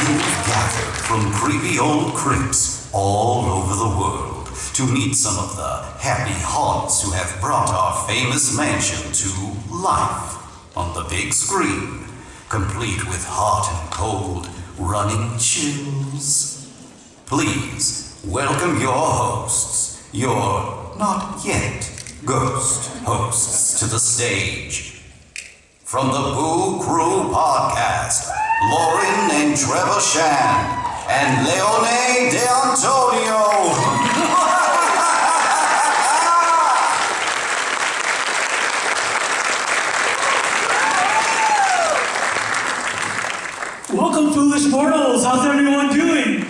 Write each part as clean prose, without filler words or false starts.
You've gathered from creepy old crypts all over the world to meet some of the happy haunts who have brought our famous mansion to life on the big screen, complete with hot and cold running chills. Please welcome your hosts, your not yet ghost hosts, to the stage. From the Boo Crew Podcast, Lauren and Trevor Shan and Leone De Antonio. Welcome, foolish mortals. How's everyone doing?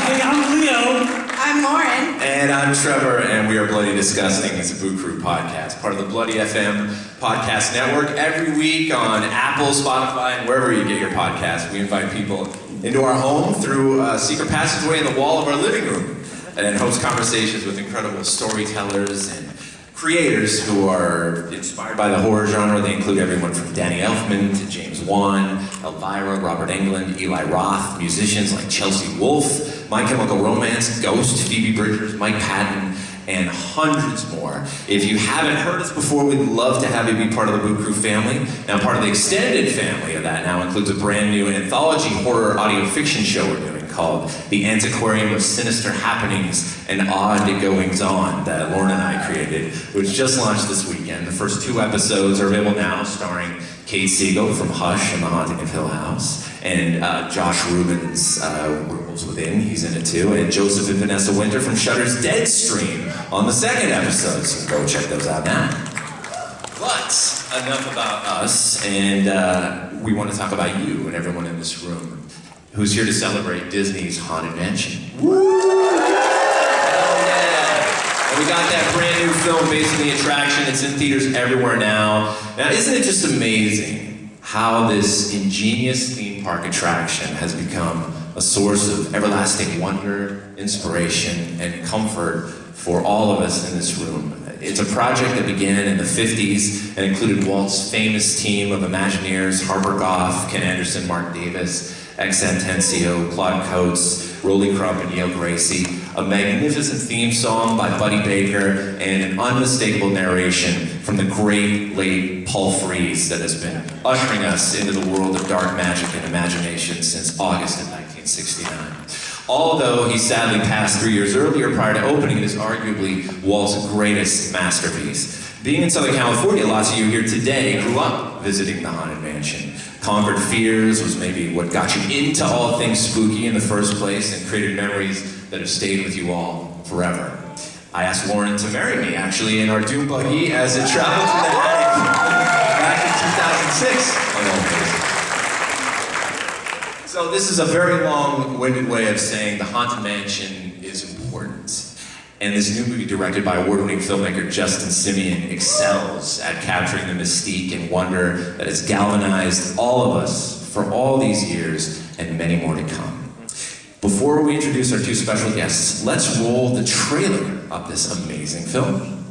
Hey, I'm Leo. I'm Lauren. And I'm Trevor, and we are Bloody Disgusting. It's a Boo Crew podcast, part of the Bloody FM podcast network. Every week on Apple, Spotify, and wherever you get your podcasts, we invite people into our home through a secret passageway in the wall of our living room and host conversations with incredible storytellers and creators who are inspired by the horror genre. They include everyone from Danny Elfman to James Wan, Elvira, Robert Englund, Eli Roth, musicians like Chelsea Wolfe, My Chemical Romance, Ghost, Phoebe Bridgers, Mike Patton, and hundreds more. If you haven't heard us before, we'd love to have you be part of the Boo Crew family. Now, part of the extended family of that now includes a brand new anthology horror audio fiction show we're doing called The Antiquarium of Sinister Happenings and Odd Goings-On that Lauren and I created, which just launched this weekend. The first 2 episodes are available now, starring Kate Siegel from Hush and The Haunting of Hill House, and Josh Rubin's Werewolves Within, he's in it too, and Joseph and Vanessa Winter from Shudder's Deadstream on the 2nd episode, so go check those out now. But enough about us, and we want to talk about you and everyone in this room who's here to celebrate Disney's Haunted Mansion. Woo! Hell yeah! And we got that brand new film based on the attraction. It's in theaters everywhere now. Now, isn't it just amazing how this ingenious theme park attraction has become a source of everlasting wonder, inspiration, and comfort for all of us in this room? It's a project that began in the 50s and included Walt's famous team of Imagineers, Harper Goff, Ken Anderson, Mark Davis, Ex Antencio, Claude Coates, Rolly Crump, and Yale Gracie, a magnificent theme song by Buddy Baker, and an unmistakable narration from the great late Paul Frees that has been ushering us into the world of dark magic and imagination since August of 1969. Although he sadly passed 3 years earlier prior to opening, it is arguably Walt's greatest masterpiece. Being in Southern California, lots of you here today grew up visiting the Haunted Mansion. Conquered fears was maybe what got you into all things spooky in the first place and created memories that have stayed with you all forever. I asked Lauren to marry me, actually, in our dune buggy as it traveled through the attic back in 2006. So this is a very long-winded way of saying the Haunted Mansion is important. And this new movie, directed by award-winning filmmaker Justin Simien, excels at capturing the mystique and wonder that has galvanized all of us for all these years and many more to come. Before we introduce our 2 special guests, let's roll the trailer of this amazing film.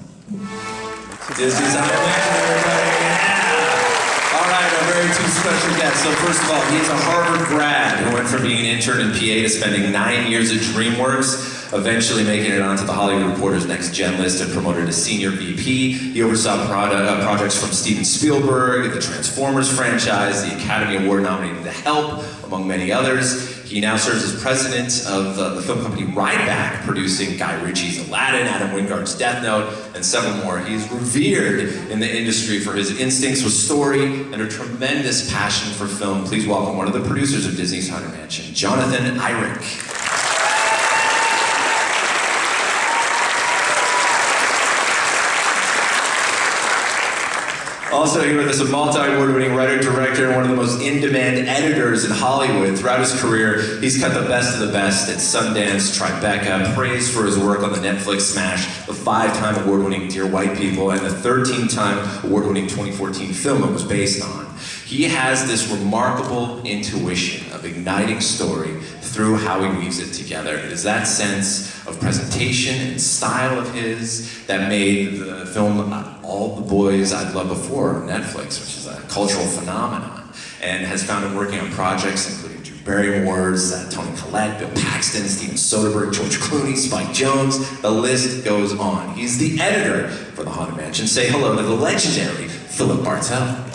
Disney's Haunted Mansion, everybody. Yeah! All right, our very 2 special guests. So first of all, he's a Harvard grad who went from being an intern in PA to spending 9 years at DreamWorks, eventually making it onto the Hollywood Reporter's Next Gen list and promoted to senior VP. He oversaw projects from Steven Spielberg, the Transformers franchise, the Academy Award nominated The Help, among many others. He now serves as president of the film company Rideback, producing Guy Ritchie's Aladdin, Adam Wingard's Death Note, and several more. He's revered in the industry for his instincts with story and a tremendous passion for film. Please welcome one of the producers of Disney's Haunted Mansion, Jonathan Eyrick. Also here with us, a multi-award-winning writer, director, and one of the most in-demand editors in Hollywood. Throughout his career, he's cut the best of the best at Sundance, Tribeca, praised for his work on the Netflix smash, the 5-time award-winning Dear White People, and the 13-time award-winning 2014 film it was based on. He has this remarkable intuition of igniting story through how he weaves it together. It is that sense of presentation and style of his that made the film All the Boys I'd Loved Before on Netflix, which is a cultural phenomenon. and has found him working on projects including Drew Barrymore's, Toni Collette, Bill Paxton, Steven Soderbergh, George Clooney, Spike Jonze. The list goes on. He's the editor for The Haunted Mansion. Say hello to the legendary Philip Bartell.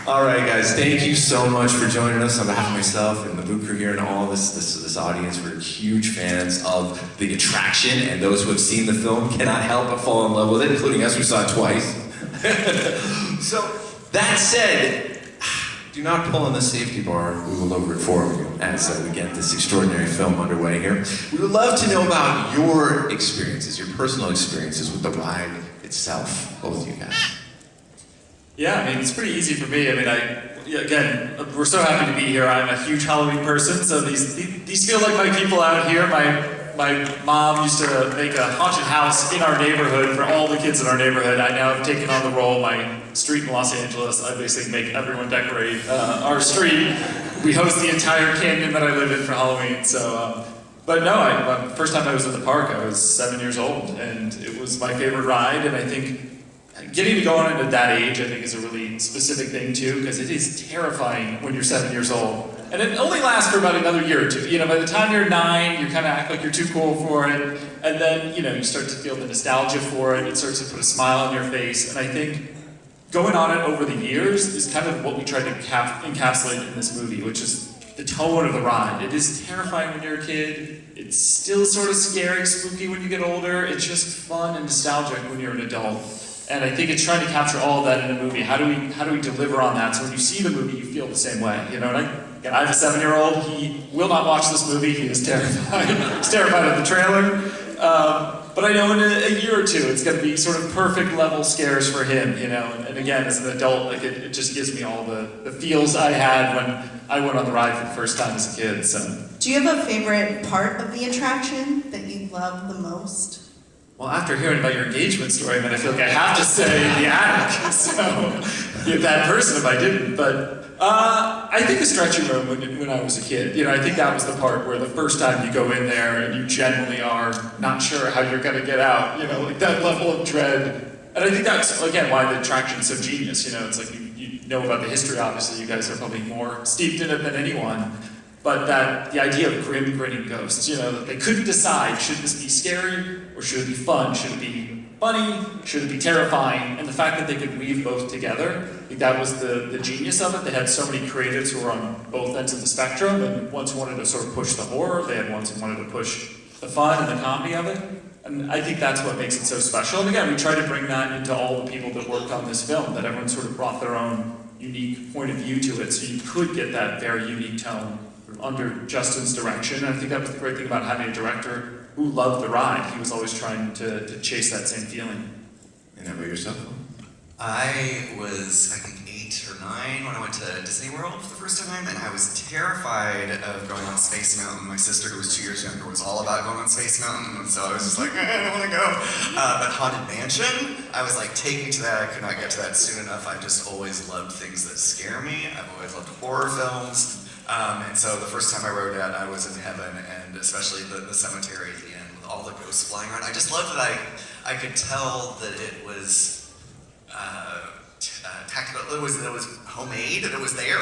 All right, guys, thank you so much for joining us on behalf of myself and the Boo Crew here and all this audience. We're huge fans of The Attraction, and those who have seen the film cannot help but fall in love with it, including us, we saw it twice. So, that said, do not pull on the safety bar. We will lower it for you as we get this extraordinary film underway here. We would love to know about your experiences, your personal experiences with the ride itself, both of you guys. Yeah, I mean, it's pretty easy for me. I mean, again, we're so happy to be here. I'm a huge Halloween person, so these feel like my people out here. My mom used to make a haunted house in our neighborhood for all the kids in our neighborhood. I now have taken on the role. My street in Los Angeles, I basically make everyone decorate our street. We host the entire canyon that I live in for Halloween. So, but no, first time I was at the park, I was 7 years old, and it was my favorite ride. And I think getting to go on it at that age, I think, is a really specific thing too, because it is terrifying when you're 7 years old. And it only lasts for about another year or two. You know, by the time you're 9, you kind of act like you're too cool for it. And then, you know, you start to feel the nostalgia for it. It starts to put a smile on your face. And I think going on it over the years is kind of what we tried to encapsulate in this movie, which is the tone of the ride. It is terrifying when you're a kid. It's still sort of scary, spooky when you get older. It's just fun and nostalgic when you're an adult. And I think it's trying to capture all of that in a movie. How do we deliver on that? So when you see the movie, you feel the same way. You know, and I have a 7-year-old. He will not watch this movie. He is terrified. He's terrified of the trailer. But I know in a year or two, it's going to be sort of perfect level scares for him. You know, and again, as an adult, like it just gives me all the feels I had when I went on the ride for the first time as a kid. So. Do you have a favorite part of the attraction that you love the most? Well, after hearing about your engagement story, I mean, I feel like I have to say the attic. So, you're a bad person if I didn't. But I think the stretching room when I was a kid, you know, I think that was the part where the first time you go in there and you generally are not sure how you're going to get out, you know, like that level of dread. And I think that's, again, why the attraction's so genius. You know, it's like you know about the history, obviously. You guys are probably more steeped in it than anyone. But the idea of grim, grinning ghosts, you know, that they couldn't decide, should this be scary or should it be fun? Should it be funny? Should it be terrifying? And the fact that they could weave both together, I think that was the genius of it. They had so many creatives who were on both ends of the spectrum, and ones who wanted to sort of push the horror, they had ones who wanted to push the fun and the comedy of it. And I think that's what makes it so special. And again, we try to bring that into all the people that worked on this film, that everyone sort of brought their own unique point of view to it, so you could get that very unique tone under Justin's direction. And I think that was the great thing about having a director who loved the ride. He was always trying to chase that same feeling. And how about yourself? I was, I think, 8 or 9 when I went to Disney World for the first time, and I was terrified of going on Space Mountain. My sister, who was 2 years younger, was all about going on Space Mountain, and so I was just like, I don't want to go. But Haunted Mansion, I was like, take me to that. I could not get to that soon enough. I just always loved things that scare me. I've always loved horror films. And so the first time I rode that, I was in heaven, and especially the cemetery at the end with all the ghosts flying around. I just loved that I could tell that it was tactical, it was homemade, that it was there,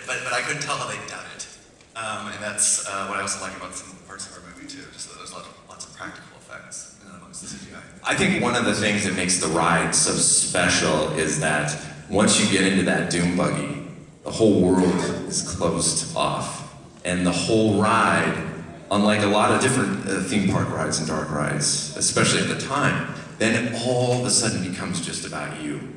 but I couldn't tell how they'd done it. And that's what I also like about some parts of our movie too, just that there's lots of practical effects amongst the CGI. I think one of the things that makes the ride so special is that once you get into that doom buggy, the whole world is closed off. And the whole ride, unlike a lot of different theme park rides and dark rides, especially at the time, then it all of a sudden becomes just about you.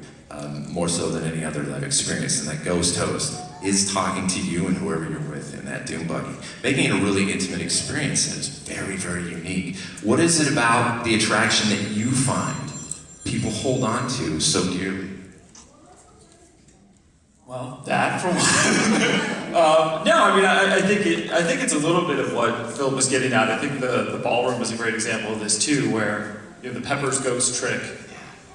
More so than any other that I've experienced. And that ghost host is talking to you and whoever you're with in that doom buggy, making it a really intimate experience, and it's very, very unique. What is it about the attraction that you find people hold on to so dearly? Well, that for one. No, I mean, I think it's a little bit of what Phil was getting at. I think the ballroom was a great example of this too, where you know the Pepper's ghost trick.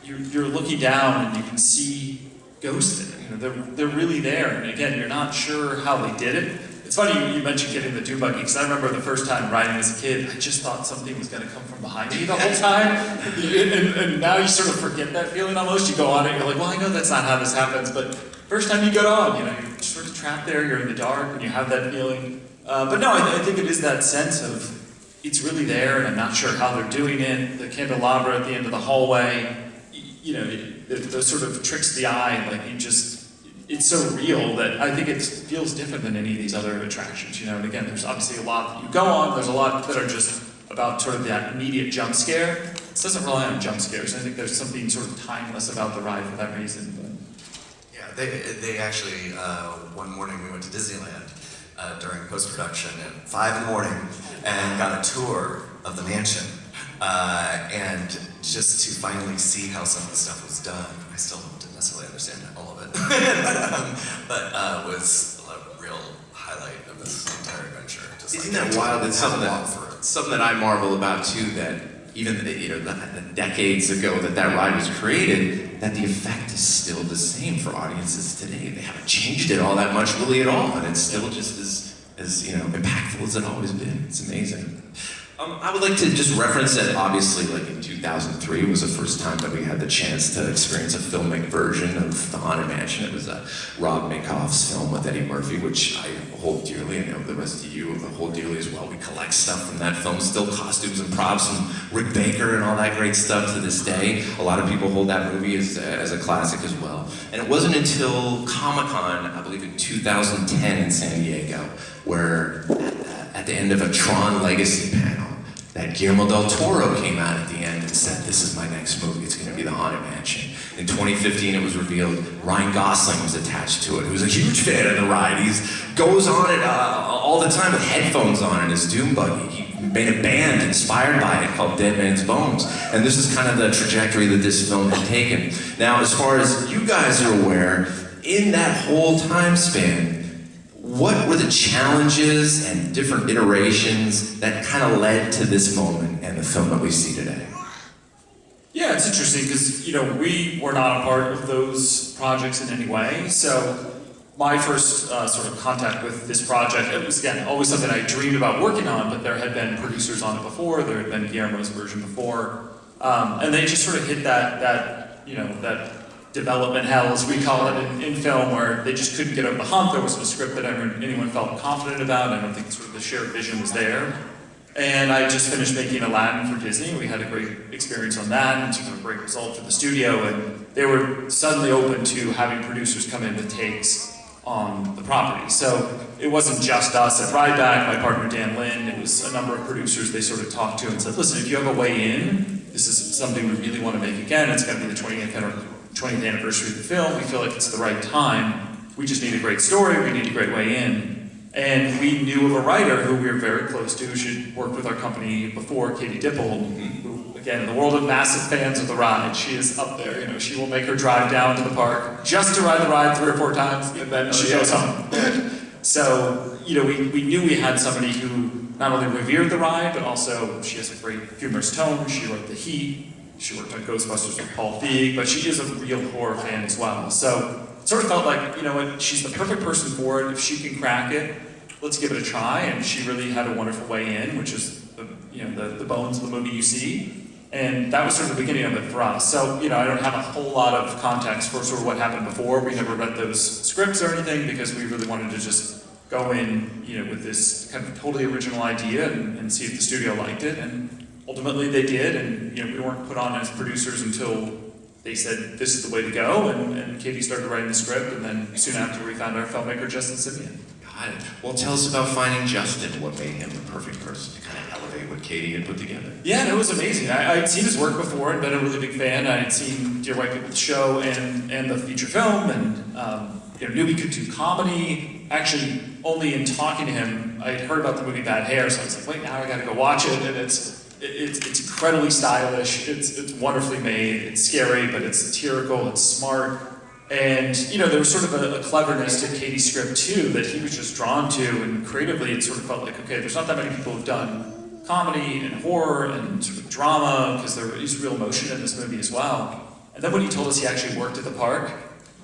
You're looking down and you can see ghosts there. You know, they're really there. And again, you're not sure how they did it. It's funny you mentioned getting the dune buggy, because I remember the first time riding as a kid, I just thought something was going to come from behind me the whole time. And now you sort of forget that feeling almost. You go on it, you're like, well, I know that's not how this happens, but first time you get on, you know, you're sort of trapped there, you're in the dark, and you have that feeling. But no, I think it is that sense of, it's really there, and I'm not sure how they're doing it. The candelabra at the end of the hallway, you know, those sort of tricks the eye, like you just, it's so real that I think it feels different than any of these other attractions, you know. And again, there's obviously a lot that you go on, there's a lot that are just about sort of that immediate jump scare. This doesn't rely on jump scares. I think there's something sort of timeless about the ride for that reason. But. Yeah, they actually, one morning we went to Disneyland during post-production at 5 in the morning and got a tour of the mansion. And just to finally see how some of the stuff was done, I still didn't necessarily understand all of it, but was a real highlight of this entire adventure. Just Isn't that wild? It's something that I marvel about too, that even the decades ago that ride was created, that the effect is still the same for audiences today. They haven't changed it all that much really at all, and it's still just as impactful as it's always been. It's amazing. I would like to just reference that obviously like in 2003 was the first time that we had the chance to experience a filmic version of The Haunted Mansion. It was Rob Minkoff's film with Eddie Murphy, which I hold dearly. I know the rest of you hold dearly as well. We collect stuff from that film, still costumes and props from Rick Baker and all that great stuff to this day. A lot of people hold that movie as a classic as well. And it wasn't until Comic-Con, I believe in 2010 in San Diego, where at the end of a Tron Legacy panel, that Guillermo del Toro came out at the end and said, this is my next movie, it's going to be The Haunted Mansion. In 2015 it was revealed Ryan Gosling was attached to it, who's a huge fan of the ride. He goes on it all the time with headphones on in his dune buggy. He made a band inspired by it called Dead Man's Bones. And this is kind of the trajectory that this film has taken. Now, as far as you guys are aware, in that whole time span, what were the challenges and different iterations that kind of led to this moment and the film that we see today? Yeah, it's interesting because, you know, we were not a part of those projects in any way. So my first sort of contact with this project, it was, again, always something I dreamed about working on, but there had been producers on it before, there had been Guillermo's version before, and they just sort of hit that development hell, as we call it in film, where they just couldn't get over the hump. There wasn't a script that anyone felt confident about. I don't think sort of the shared vision was there. And I just finished making Aladdin for Disney. We had a great experience on that, and sort of a great result for the studio, and they were suddenly open to having producers come in with takes on the property. So it wasn't just us at Rideback, my partner Dan Lin, it was a number of producers they sort of talked to and said, listen, if you have a way in, this is something we really want to make again, it's going to be the 20th anniversary of the film, we feel like it's the right time, we just need a great story, we need a great way in. And we knew of a writer who we were very close to, she'd worked with our company before, Katie Dippold, who, again, in the world of massive fans of the ride, she is up there, you know, she will make her drive down to the park just to ride the ride 3 or 4 times, and then she goes home. So, you know, we knew we had somebody who not only revered the ride, but also she has a great humorous tone, she wrote The Heat, she worked on Ghostbusters with Paul Feig, but she is a real horror fan as well. So it sort of felt like, you know what, she's the perfect person for it. If she can crack it, let's give it a try. And she really had a wonderful way in, which is the bones of the movie you see. And that was sort of the beginning of it for us. So, you know, I don't have a whole lot of context for sort of what happened before. We never read those scripts or anything because we really wanted to just go in, you know, with this kind of totally original idea and see if the studio liked it. And ultimately they did, and you know, we weren't put on as producers until they said this is the way to go, and Katie started writing the script, and then soon after we found our filmmaker, Justin Simien. Got it. Well, tell us about finding Justin, what made him the perfect person to kind of elevate what Katie had put together. Yeah, it was amazing. I'd seen his work before and been a really big fan. I had seen Dear White People show and the feature film, and knew he could do comedy. Actually, only in talking to him, I had heard about the movie Bad Hair, so I was like, wait, now I gotta go watch it, and it's incredibly stylish, it's wonderfully made, it's scary, but it's satirical, it's smart. And, you know, there was sort of a cleverness to Katie's script too that he was just drawn to, and creatively it sort of felt like, okay, there's not that many people who've done comedy and horror and sort of drama, because there is real emotion in this movie as well. And then when he told us he actually worked at the park,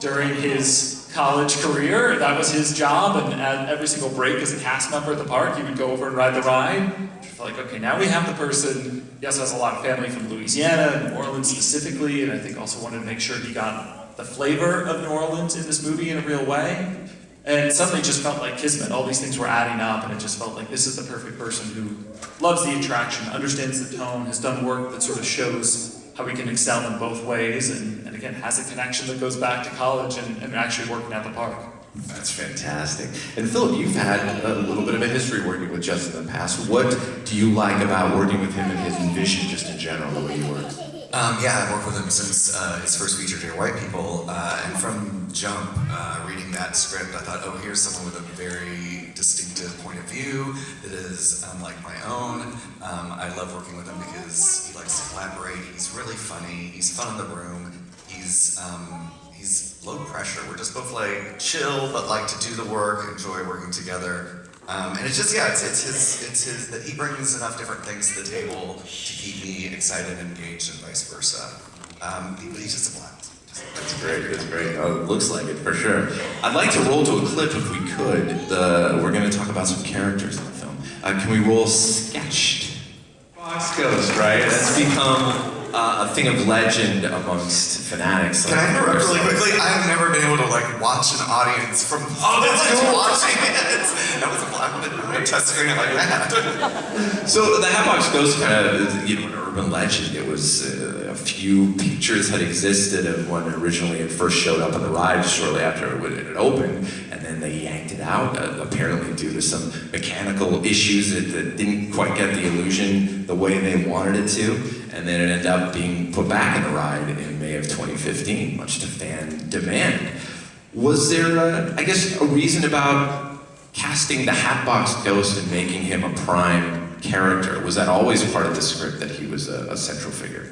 during his college career. That was his job, and at every single break as a cast member at the park, he would go over and ride the ride. Like, okay, now we have the person. He also has a lot of family from Louisiana, New Orleans specifically, and I think also wanted to make sure he got the flavor of New Orleans in this movie in a real way. And suddenly it just felt like kismet. All these things were adding up, and it just felt like this is the perfect person who loves the attraction, understands the tone, has done work that sort of shows how we can excel in both ways, and again, has a connection that goes back to college and actually working at the park. That's fantastic. And Philip, you've had a little bit of a history working with Justin in the past. What do you like about working with him and his vision just in general, the way you work? Yeah, I've worked with him since his first feature, Dear White People, and from jump, reading that script, I thought, oh, here's someone with a very distinctive point of view that is unlike my own. I love working with him because he likes to collaborate, he's really funny, he's fun in the room, he's low pressure. We're just both like chill, but like to do the work, enjoy working together. And it's just, yeah, it's his, that he brings enough different things to the table to keep me excited and engaged and vice versa. But he's just a blast. That's great. Oh, it looks like it, for sure. I'd like to roll to a clip if we could. We're going to talk about some characters in the film. Can we roll Sketched? Hatbox Ghost, right? That's become a thing of legend amongst fanatics. Can I interrupt really quickly? I've never been able to like watch an audience from watching it. That was a black touchscreen like that. So the Hatbox Ghost kind of, an urban legend. It was a few pictures had existed of when originally it first showed up on the ride shortly after it had opened, and then they yanked it out, apparently due to some mechanical issues that didn't quite get the illusion the way they wanted it to. And then it ended up being put back in the ride in May of 2015, much to fan demand. Was there, a reason about casting the Hatbox Ghost and making him a prime character? Was that always part of the script, that he was a central figure?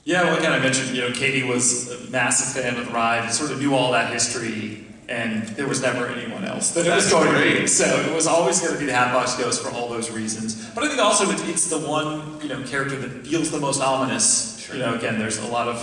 Yeah, well, again, I mentioned, Katie was a massive fan of the ride and sort of knew all that history, and there was never anyone else that it was going to be. So it was always going to be the Hatbox Ghost for all those reasons. But I think also it's the one, character that feels the most ominous. Sure. Again, there's a lot of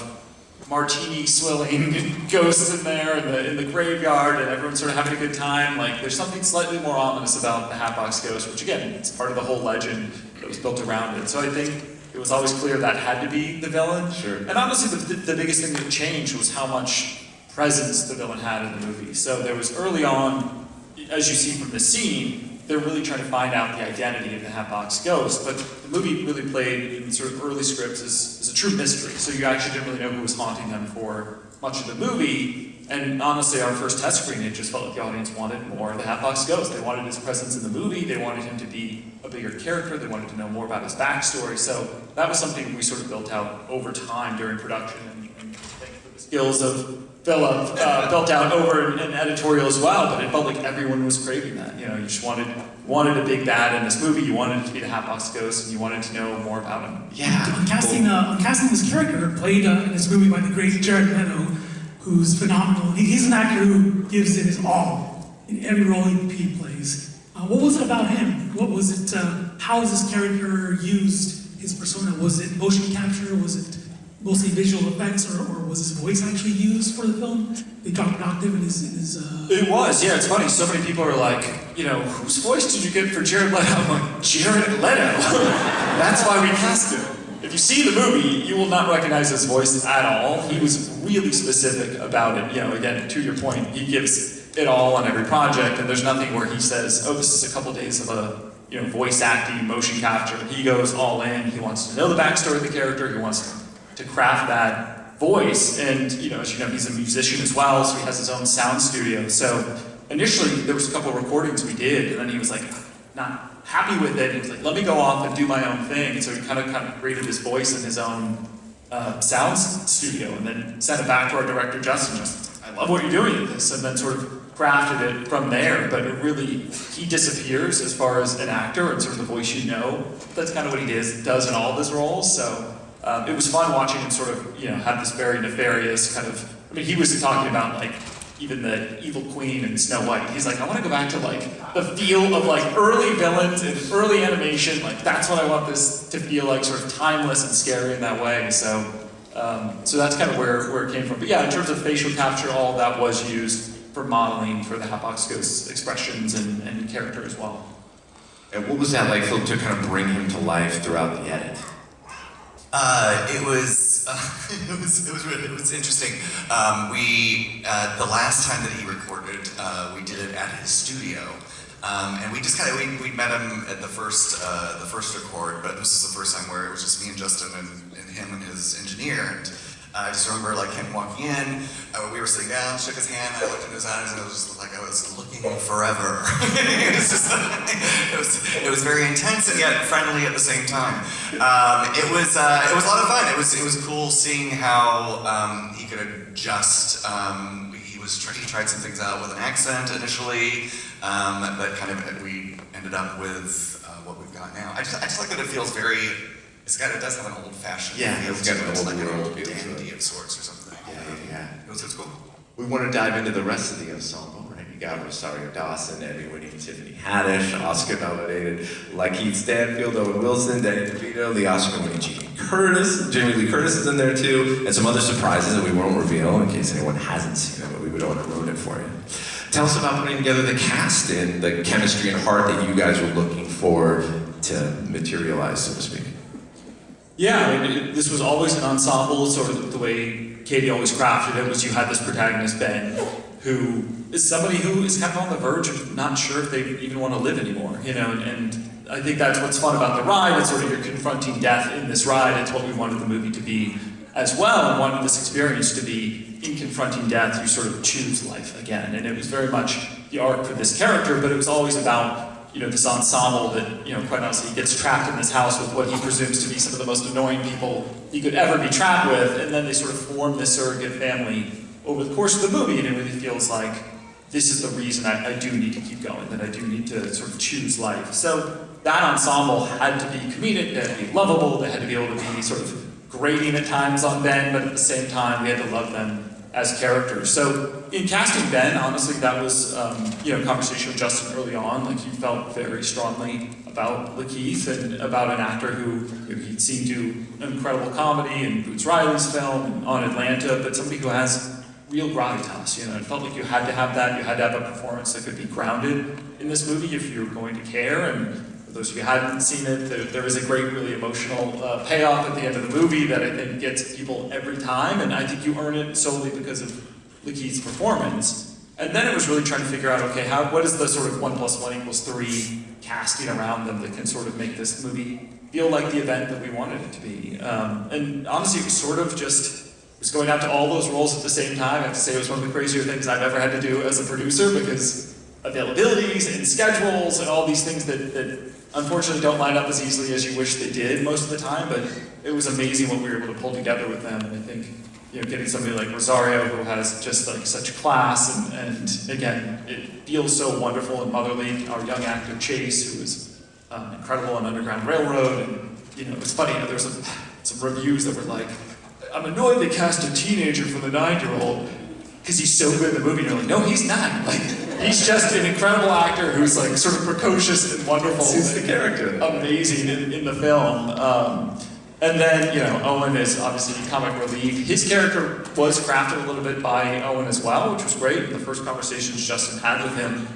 martini swilling ghosts in there in the graveyard, and everyone's sort of having a good time. Like, there's something slightly more ominous about the Hatbox Ghost, which again, it's part of the whole legend that was built around it. So I think it was always clear that had to be the villain. Sure. And honestly, the biggest thing that changed was how much presence the villain had in the movie. So there was early on, as you see from the scene, they're really trying to find out the identity of the Hatbox Ghost, but the movie really played in sort of early scripts as a true mystery, so you actually didn't really know who was haunting them for much of the movie, and honestly our first test screening, it just felt like the audience wanted more of the Hatbox Ghost. They wanted his presence in the movie, they wanted him to be a bigger character, they wanted to know more about his backstory, so that was something we sort of built out over time during production, and thanks for the skills of Philip built out over an editorial as well, but it felt like everyone was craving that. You just wanted a big bad in this movie, you wanted it to be the Hatbox Ghost, and you wanted to know more about him. Yeah. On casting this character, played in this movie by the great Jared Leto, who's phenomenal. He's an actor who gives it his all in every role he plays. What was it about him? What was it? How was this character used? His persona? Was it motion capture? Was it mostly visual effects, or was his voice actually used for the film? They dropped an octave in his It was, yeah, it's funny. So many people are like, whose voice did you get for Jared Leto? I'm like, Jared Leto? That's why we cast him. If you see the movie, you will not recognize his voice at all. He was really specific about it. Again, to your point, he gives it all on every project, and there's nothing where he says, oh, this is a couple days of a voice acting, motion capture. He goes all in. He wants to know the backstory of the character. He wants to craft that voice, and as you know, he's a musician as well, so he has his own sound studio. So initially, there was a couple of recordings we did, and then he was like, not happy with it. He was like, let me go off and do my own thing. And so he kind of created his voice in his own sound studio, and then sent it back to our director, Justin. Just, I love what you're doing with this, and then sort of crafted it from there. But it really, he disappears as far as an actor and sort of the voice you know. That's kind of what he does in all of his roles. So it was fun watching him sort of, have this very nefarious kind of, he was talking about like, even the evil queen in Snow White. He's like, I want to go back to like the feel of like early villains and early animation. Like that's what I want this to feel like, sort of timeless and scary in that way. So So that's kind of where it came from. But yeah, in terms of facial capture, all of that was used for modeling for the Hatbox Ghost expressions and character as well. And what was that like, Philip, to kind of bring him to life throughout the edit? It was interesting. The last time that he recorded, we did it at his studio, and we just we met him at the first record, but this was the first time where it was just me and Justin and him and his engineer. And I just remember like him walking in. We were sitting down, shook his hand, I looked in his eyes, and it was just like I was looking forever. It was very intense and yet friendly at the same time. It was a lot of fun. It was cool seeing how he could adjust. He tried some things out with an accent initially, but kind of we ended up with what we've got now. I just like that it feels very. It does have an old-fashioned feel to it. It's like an old dandy of sorts or something. Yeah. It's cool. We want to dive into the rest of the ensemble, right? You got Rosario Dawson, Emmy-winning Tiffany Haddish, Oscar-nominated Lakeith Stanfield, Owen Wilson, Danny DeVito, the Oscar-winning Jamie Lee Curtis is in there too, and some other surprises that we won't reveal in case anyone hasn't seen it, but we don't want to ruin it for you. Tell us about putting together the cast and the chemistry and heart that you guys were looking for to materialize, so to speak. Yeah, I mean, this was always an ensemble, sort of the way Katie always crafted it was you had this protagonist, Ben, who is somebody who is kind of on the verge of not sure if they even want to live anymore, and I think that's what's fun about the ride. It's sort of you're confronting death in this ride. It's what we wanted the movie to be as well, and wanted this experience to be in confronting death, you sort of choose life again, and it was very much the arc for this character, but it was always about this ensemble that, quite honestly, he gets trapped in this house with what he presumes to be some of the most annoying people he could ever be trapped with, and then they sort of form this surrogate family over the course of the movie, and it really feels like this is the reason I do need to keep going, that I do need to sort of choose life. So that ensemble had to be comedic, they had to be lovable, they had to be able to be sort of grating at times on Ben, but at the same time, we had to love them as characters. So in casting Ben, honestly, that was a conversation with Justin early on. Like, he felt very strongly about Lakeith and about an actor who he'd seen do incredible comedy in Boots Riley's film and on Atlanta, but somebody who has real gravitas. It felt like you had to have that. You had to have a performance that could be grounded in this movie if you were going to care. And for those of you who hadn't seen it, there is a great, really emotional payoff at the end of the movie that I think gets people every time, and I think you earn it solely because of Lakeith's performance. And then it was really trying to figure out, okay, what is the sort of 1 + 1 = 3 casting around them that can sort of make this movie feel like the event that we wanted it to be. And honestly, it was sort of just going out to all those roles at the same time. I have to say it was one of the crazier things I've ever had to do as a producer, because availabilities and schedules and all these things that unfortunately don't line up as easily as you wish they did most of the time, but it was amazing what we were able to pull together with them. And I think getting somebody like Rosario, who has just like such class, and again, it feels so wonderful and motherly. Our young actor Chase, who was incredible on Underground Railroad, and it's funny, there was some reviews that were like, I'm annoyed they cast a teenager for the 9-year-old because he's so good in the movie. And you're like, no, he's not. Like, he's just an incredible actor who's like sort of precocious and wonderful. He's the character. Amazing in the film. And then, Owen is obviously comic relief. His character was crafted a little bit by Owen as well, which was great. The first conversations Justin had with him,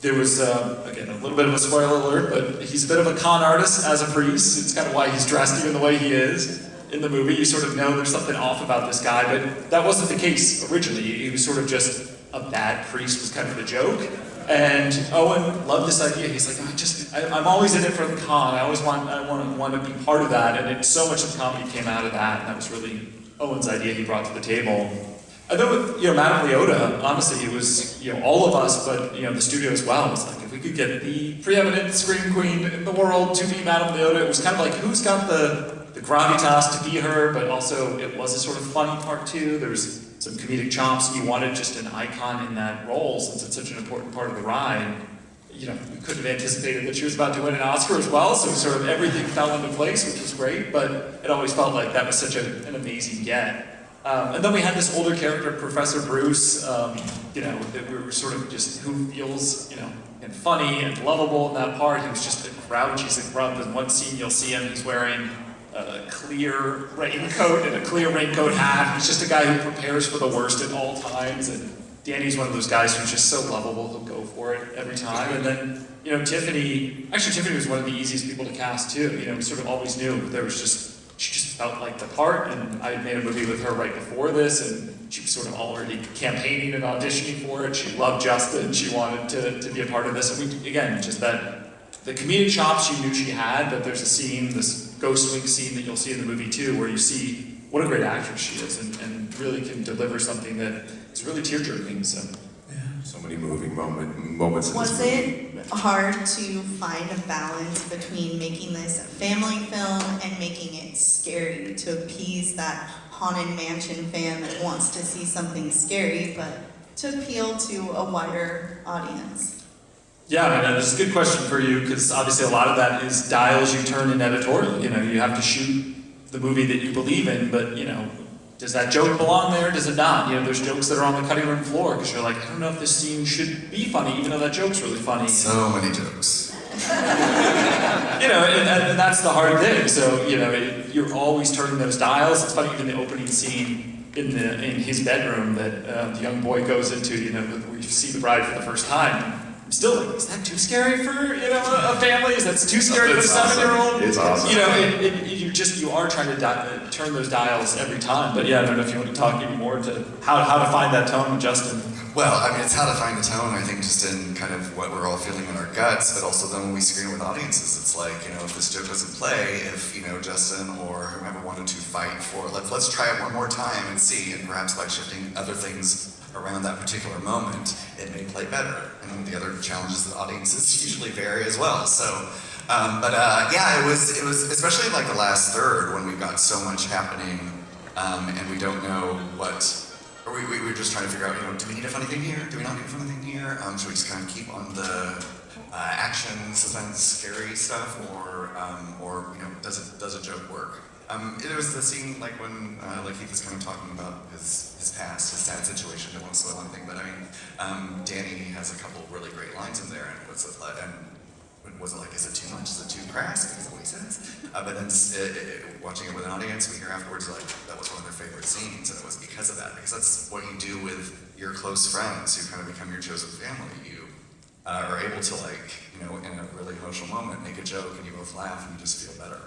there was, again, a little bit of a spoiler alert, but he's a bit of a con artist as a priest. It's kind of why he's dressed even the way he is. In the movie, you sort of know there's something off about this guy, but that wasn't the case originally. He was sort of just a bad priest, was kind of the joke. And Owen loved this idea. He's like, I'm always in it for the con. I want to be part of that. And so much of the comedy came out of that. And that was really Owen's idea he brought to the table. And then with Madame Leota, honestly, it was all of us, but the studio as well. It was like, if we could get the preeminent scream queen in the world to be Madame Leota, it was kind of like, who's got the gravitas to be her, but also it was a sort of funny part too. There's some comedic chops, and you wanted just an icon in that role since it's such an important part of the ride. We couldn't have anticipated that she was about to win an Oscar as well, so sort of everything fell into place, which was great, but it always felt like that was such an amazing get. And then we had this older character, Professor Bruce, that we were sort of just who feels, and funny and lovable in that part. He was just a grouch, he's a grump. In one scene you'll see him, he's wearing a clear raincoat and a clear raincoat hat. He's just a guy who prepares for the worst at all times. And Danny's one of those guys who's just so lovable, he'll go for it every time. And then, you know, Tiffany was one of the easiest people to cast too. You know, we sort of always knew she just felt like the part, and I had made a movie with her right before this, and she was sort of already campaigning and auditioning for it. She loved Justin, she wanted to be a part of this. And again, just that, the comedic chops she knew she had, but there's a scene, this ghost wing scene that you'll see in the movie too, where you see what a great actress she is, and really can deliver something that is really tear-jerking. So many moving moments in Was this movie. it hard to find a balance between making this a family film and making it scary to appease that haunted mansion fan that wants to see something scary, but to appeal to a wider audience? Yeah, I mean, this is a good question for you, because obviously a lot of that is dials you turn in editorial. You know, you have to shoot the movie that you believe in, but, you know, does that joke belong there? Does it not? You know, there's jokes that are on the cutting room floor because you're like, I don't know if this scene should be funny, even though that joke's really funny. So many jokes. You know, and that's the hard thing. So, you know, you're always turning those dials. It's funny, even the opening scene in his bedroom that the young boy goes into, you know, where you see the bride for the first time. I'm still like, is that too scary for, you know, a family? Is that too scary for a 7-year-old? It's awesome. You know, you are trying to turn those dials every time. But yeah, I don't know if you want to talk any more to how to find that tone with Justin. Well, I mean, it's how to find the tone, I think, just in kind of what we're all feeling in our guts, but also then when we screen with audiences, it's like, you know, if this joke doesn't play, if, you know, Justin or whoever wanted to fight for, let's try it one more time and see, and perhaps by shifting other things around that particular moment, it may play better. And the other challenges that audiences usually vary as well. So, yeah, it was especially like the last third when we've got so much happening, and we don't know what. Or we were just trying to figure out, you know, do we need a funny thing here? Do we not need a funny thing here? Should we just kind of keep on the action, suspense, scary stuff, or you know, does a joke work? It was the scene like when like Keith was kind of talking about his past, his sad situation. I won't spoil anything, but I mean, Danny has a couple really great lines in there, and was it like, is it too much? Is it too crass? Is that what he says? But then watching it with an audience, we hear afterwards like that was one of their favorite scenes, and it was because of that. Because that's what you do with your close friends who kind of become your chosen family. You are able to, like, you know, in a really emotional moment, make a joke, and you both laugh, and you just feel better.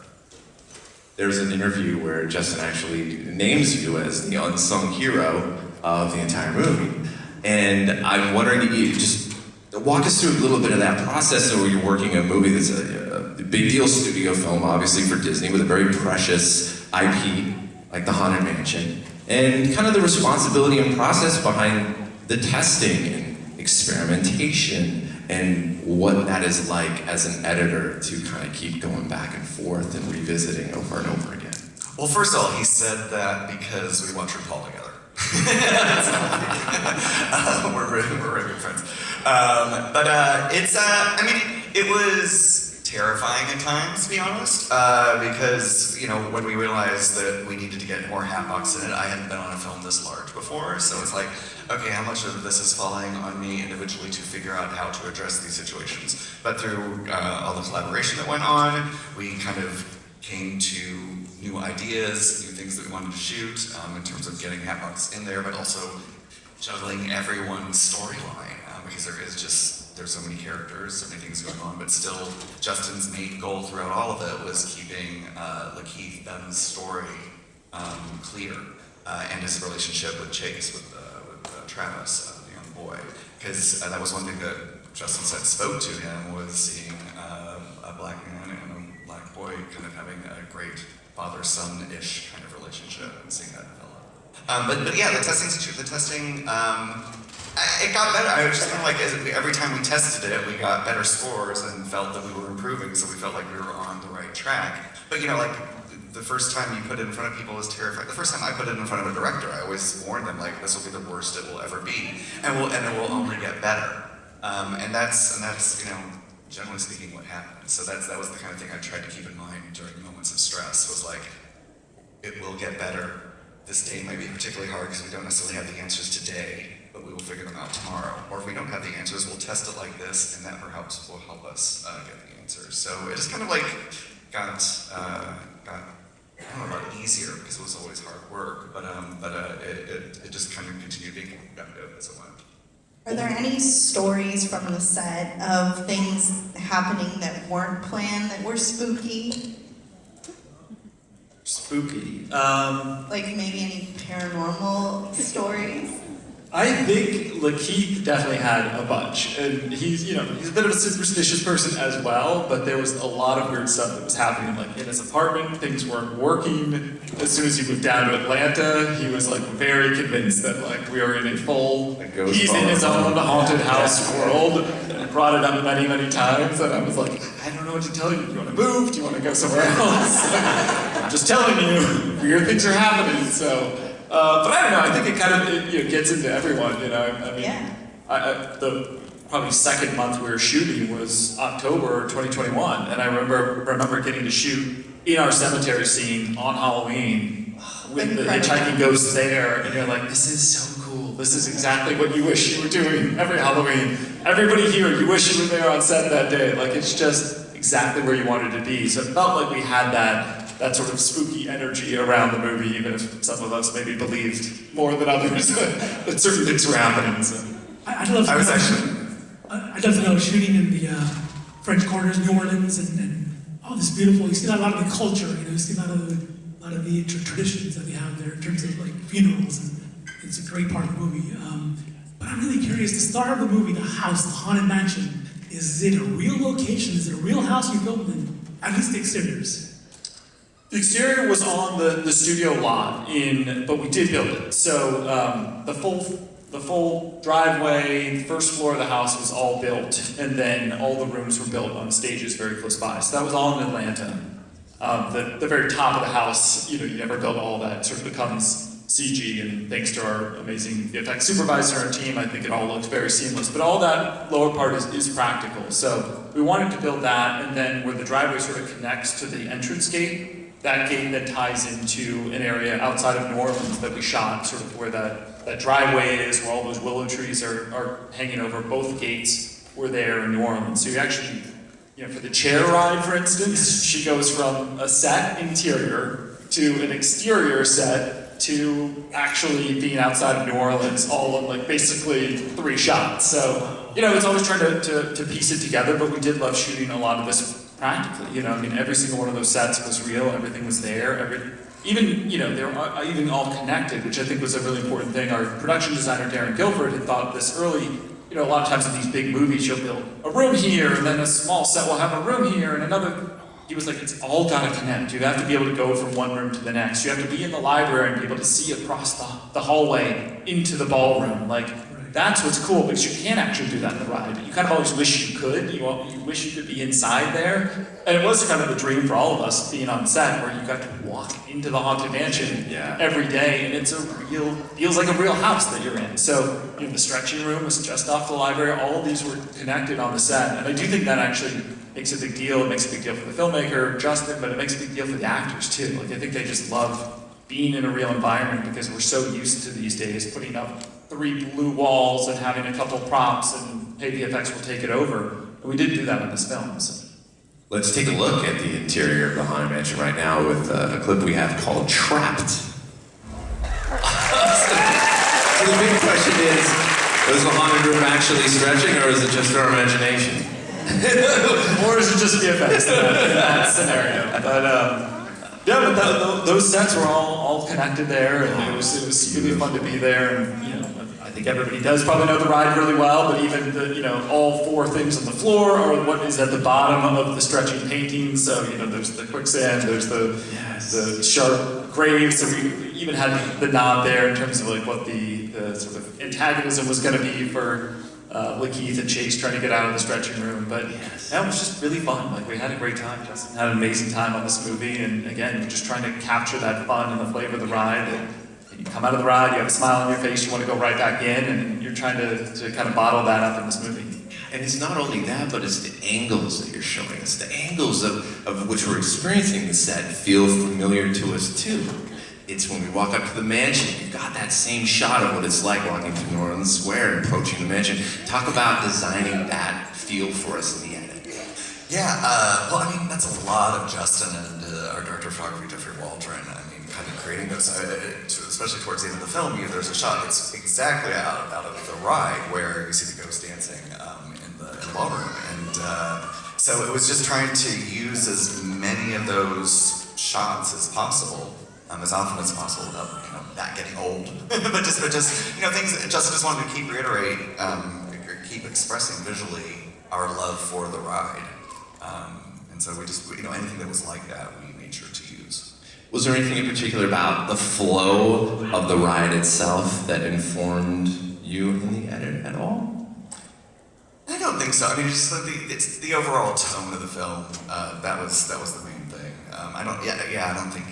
There's an interview where Justin actually names you as the unsung hero of the entire movie. And I'm wondering if you just walk us through a little bit of that process where you're working a movie that's a big deal studio film, obviously for Disney, with a very precious IP, like the Haunted Mansion, and kind of the responsibility and process behind the testing and experimentation and what that is like as an editor to kind of keep going back and forth and revisiting over and over again. Well, first of all, he said that because we watch RuPaul together. We're really good friends. I mean, it was terrifying at times, to be honest, because, you know, when we realized that we needed to get more Hatbox in it, I hadn't been on a film this large before, so it's like, okay, how much of this is falling on me individually to figure out how to address these situations? But through all the collaboration that went on, we kind of came to new ideas, new things that we wanted to shoot, in terms of getting Hatbox in there, but also juggling everyone's storyline, because there's so many characters, so many things going on, but still Justin's main goal throughout all of it was keeping Lakeith Dunn's story clear, and his relationship with Chase, with Travis, the young boy, because that was one thing that Justin said spoke to him, was seeing a black man and a black boy kind of having a great father-son-ish kind of relationship, and seeing that develop. But yeah, the testing, it got better. I was just kind of like, every time we tested it, we got better scores and felt that we were improving, so we felt like we were on the right track. But you know, like, the first time you put it in front of people is terrifying. The first time I put it in front of a director, I always warn them, like, this will be the worst it will ever be, and it will only get better. And that's you know, generally speaking, what happened. So that was the kind of thing I tried to keep in mind during moments of stress, was like, it will get better. This day might be particularly hard because we don't necessarily have the answers today, but we will figure them out tomorrow. Or if we don't have the answers, we'll test it like this, and that perhaps will help us get the answers. So it just kind of like got I don't know about easier because it was always hard work, but it just kind of continued being competitive as it went. Are there any stories from the set of things happening that weren't planned that were spooky? Spooky. Like maybe any paranormal stories? I think Lakeith definitely had a bunch, and he's a bit of a superstitious person as well. But there was a lot of weird stuff that was happening, like in his apartment. Things weren't working. As soon as he moved down to Atlanta, he was like very convinced that like we are in a full. He's in his own haunted house world, and brought it up many, many times. And I was like, I don't know what to tell you. Do you want to move? Do you want to go somewhere else? I'm just telling you, weird things are happening. So. But I don't know. I think it kind of gets into everyone. I mean, Yeah. The probably second month we were shooting was October 2021, and I remember getting to shoot in our cemetery scene on Halloween with the hitchhiking ghosts there, and you're like, this is so cool. This is exactly what you wish you were doing every Halloween. Everybody here, you wish you were there on set that day. Like it's just exactly where you wanted to be. So it felt like we had that sort of spooky energy around the movie, even if some of us maybe believed more than others that certain things were happening. So. I'd love to know shooting in the French Quarters, New Orleans, and all this beautiful. You see a lot of the culture. You see a lot of the traditions that they have there in terms of like funerals, and it's a great part of the movie. But I'm really curious. The star of the movie, the house, the haunted mansion, is it a real location? Is it a real house you built in? At least the exteriors. The exterior was on the studio lot, but we did build it. So the full driveway, the first floor of the house was all built, and then all the rooms were built on stages very close by. So that was all in Atlanta. The very top of the house, you never build all that. It sort of becomes CG, and thanks to our amazing VFX supervisor and team, I think it all looks very seamless. But all that lower part is practical. So we wanted to build that, and then where the driveway sort of connects to the entrance gate, that gate then ties into an area outside of New Orleans that we shot, sort of where that driveway is, where all those willow trees are hanging over. Both gates were there in New Orleans. So you actually, for the chair ride, for instance, she goes from a set interior to an exterior set to actually being outside of New Orleans, all in like basically 3 shots. So, it's always trying to piece it together, but we did love shooting a lot of this practically, every single one of those sets was real, everything was there, even, they were even all connected, which I think was a really important thing. Our production designer, Darren Guilford, had thought this early, a lot of times in these big movies, you'll build a room here, and then a small set will have a room here, and another, he was like, it's all gotta connect. You have to be able to go from one room to the next. You have to be in the library and be able to see across the hallway into the ballroom. Like, that's what's cool, because you can't actually do that in the ride. You kind of always wish you could. You wish you could be inside there. And it was kind of a dream for all of us being on set, where you got to walk into the Haunted Mansion every day, and feels like a real house that you're in. So the stretching room was just off the library. All of these were connected on the set. And I do think that actually makes a big deal. It makes a big deal for the filmmaker, Justin, but it makes a big deal for the actors too. Like I think they just love being in a real environment, because we're so used to these days putting up 3 blue walls and having a couple props, and hey, VFX will take it over. And we didn't do that in this film. So. Let's take a look at the interior of the Haunted Mansion right now with a clip we have called Trapped. So the big question is, was the haunted room actually stretching, or is it just our imagination? Or is it just VFX in that scenario? But those sets were all connected there, and it was really fun to be there. And I think everybody does probably know the ride really well, but even all 4 things on the floor are what is at the bottom of the stretching painting. So there's the quicksand, there's the sharp graves. So we even had the nod there in terms of like what the sort of antagonism was going to be for Lakeith and Chase trying to get out of the stretching room. But that was just really fun. Like we had a great time. Justin had an amazing time on this movie, and again, we're just trying to capture that fun and the flavor of the ride. And you come out of the ride, you have a smile on your face, you want to go right back in, and you're trying to kind of bottle that up in this movie. And it's not only that, but it's the angles that you're showing us. The angles of which we're experiencing the set feel familiar to us too. It's when we walk up to the mansion, you've got that same shot of what it's like walking through New Orleans Square and approaching the mansion. Talk about designing that feel for us in the edit. Yeah, well, I mean, that's a lot of Justin and our director of photography, Jeffrey Waldron. especially towards the end of the film, there's a shot that's exactly out of the ride where you see the ghost dancing in the ballroom, and so it was just trying to use as many of those shots as possible, as often as possible, without that getting old. but just things that just wanted to keep keep expressing visually our love for the ride, and so we just anything that was like that we made sure to use. Was there anything in particular about the flow of the ride itself that informed you in the edit at all? I don't think so. I mean, it's the overall tone of the film. That was the main thing. I don't think.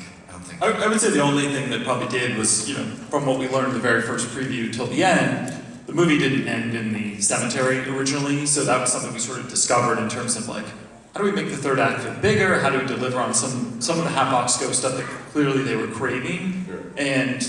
I would say the only thing that probably did was, from what we learned in the very first preview till the end, the movie didn't end in the cemetery originally, so that was something we sort of discovered in terms of like, how do we make the third act feel bigger? How do we deliver on some of the Hatbox Ghost stuff that clearly they were craving? Sure. And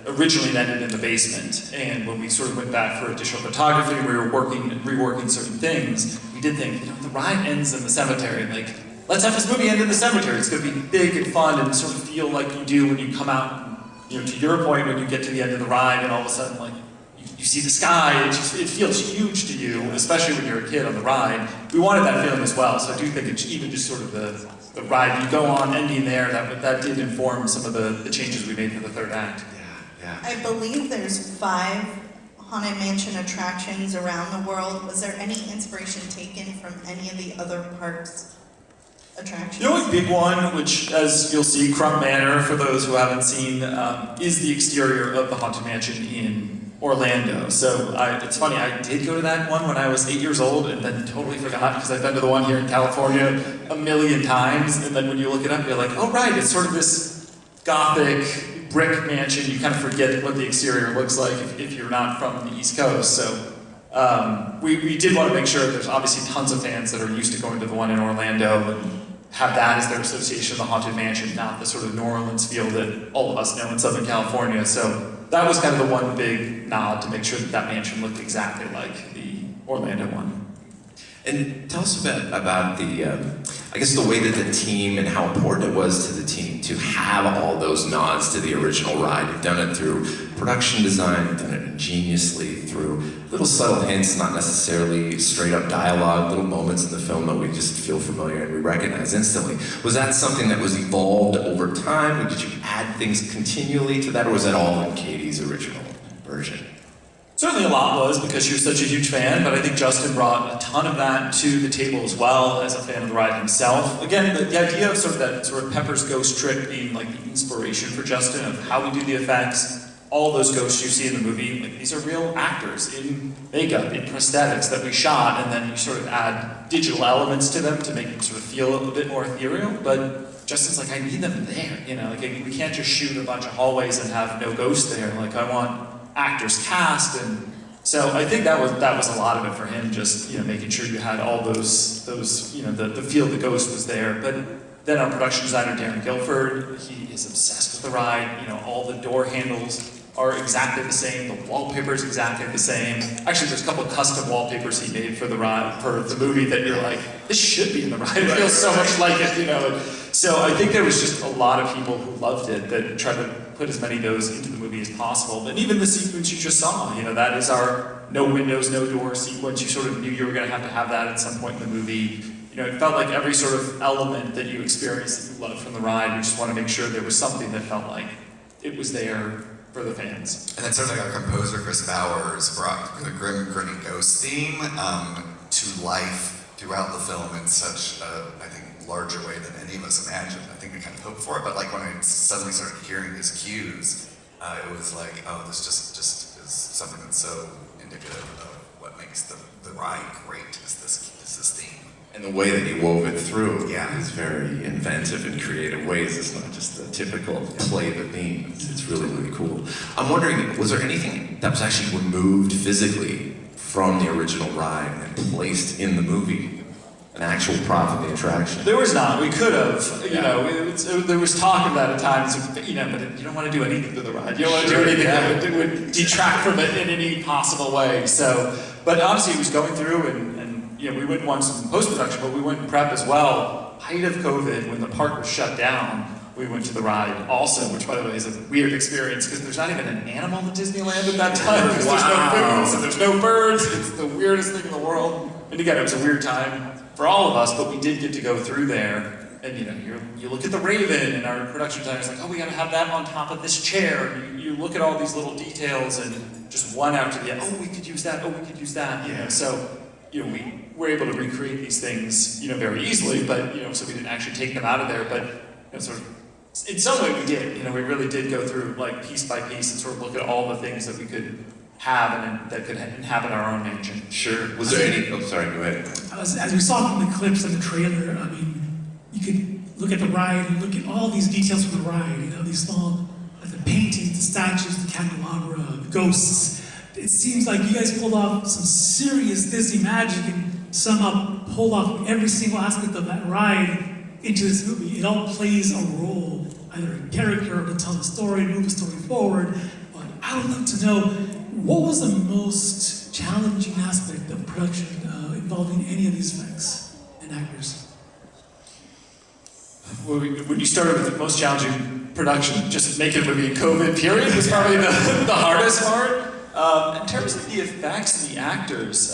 originally it ended in the basement. And when we sort of went back for additional photography, we were reworking certain things. We did think, the ride ends in the cemetery. Like, let's have this movie end in the cemetery. It's going to be big and fun and sort of feel like you do when you come out. And, to your point, when you get to the end of the ride and all of a sudden, like, you see the sky, it feels huge to you, especially when you're a kid on the ride. We wanted that feeling as well, so I do think it's even just sort of the ride you go on, ending there, that did inform some of the changes we made for the third act. Yeah. I believe there's 5 Haunted Mansion attractions around the world. Was there any inspiration taken from any of the other parks' attractions? The only big one, which, as you'll see, Crump Manor, for those who haven't seen, is the exterior of the Haunted Mansion in Orlando. So it's funny, I did go to that one when I was 8 years old and then totally forgot because I've been to the one here in California a million times, and then when you look it up, you're like, oh right, it's sort of this gothic brick mansion. You kind of forget what the exterior looks like if you're not from the East Coast. So we did want to make sure there's obviously tons of fans that are used to going to the one in Orlando and have that as their association of the Haunted Mansion, not the sort of New Orleans feel that all of us know in Southern California. So that was kind of the one big nod to make sure that mansion looked exactly like the Orlando one. And tell us a bit about the way that the team and how important it was to the team to have all those nods to the original ride. You've done it through production design, you've done it ingeniously through little subtle hints, not necessarily straight up dialogue, little moments in the film that we just feel familiar and we recognize instantly. Was that something that was evolved over time? Or did you add things continually to that, or was that all in Katie's original version? Certainly a lot was, because she was such a huge fan, but I think Justin brought a ton of that to the table as well, as a fan of the ride himself. Again, the idea of sort of Pepper's ghost trick being like the inspiration for Justin of how we do the effects, all those ghosts you see in the movie, like, these are real actors in makeup, in prosthetics that we shot, and then you sort of add digital elements to them to make them sort of feel a bit more ethereal, but Justin's like, I need them there, like we can't just shoot a bunch of hallways and have no ghost there, like I want actors cast, and so I think that was a lot of it for him, just making sure you had all those the feel of the ghost was there. But then our production designer Darren Guilford, he is obsessed with the ride. All the door handles are exactly the same. The wallpaper is exactly the same. Actually, there's a couple of custom wallpapers he made for the ride, for the movie, that you're like, this should be in the ride. It feels so much like it, So I think there was just a lot of people who loved it that tried to put as many of those into the movie as possible. And even the sequence you just saw, that is our no windows, no door sequence. You sort of knew you were going to have that at some point in the movie. It felt like every sort of element that you experienced that you loved from the ride, we just want to make sure there was something that felt like it was there for the fans. And then certainly our composer, Chris Bowers, brought the grim, grinning ghost theme to life throughout the film in such a, I think, larger way than any of us imagined. I think we kind of hoped for it, but like when I suddenly started hearing his cues, it was like, oh, this just is something that's so indicative of what makes the ride great, is this theme. And the way that he wove it through Yeah. is very inventive in creative ways. It's not just the typical play the theme. It's really, really cool. I'm wondering, was there anything that was actually removed physically from the original ride and placed in the movie? An actual prop of the attraction? There was not. We could have. There was talk of that at times. But you don't want to do anything to the ride. You don't want to do anything that would detract from it in any possible way. So, but honestly, it was going through, and we went once in post production, but we went in prep as well. Height of COVID, when the park was shut down, we went to the ride also, which by the way is a weird experience because there's not even an animal in Disneyland at that time because there's no food, so there's no birds. It's the weirdest thing in the world. And again, it was a weird time for all of us, but we did get to go through there. And you look at the Raven, and our production designer is like, oh, we gotta have that on top of this chair. And you look at all these little details, and just one after the other, oh, we could use that, oh, we could use that. Yeah. So, we were able to recreate these things, very easily, but, so we didn't actually take them out of there, but, sort of, in some way we did. We really did go through, like, piece by piece and sort of look at all the things that we could have and that could inhabit our own mansion. Sure. Was there any, oh, sorry, go ahead. As we saw from the clips and the trailer, I mean, you could look at the ride and look at all these details from the ride, these small, the paintings, the statues, the candelabra, the ghosts. It seems like you guys pulled off some serious Disney magic and somehow pulled off every single aspect of that ride into this movie. It all plays a role, either a character or to tell the story, move the story forward. But I would love to know, what was the most challenging aspect of production involving any of these effects and actors? When you started with the most challenging production, just making a movie in COVID period was probably the hardest part. In terms of the effects and the actors,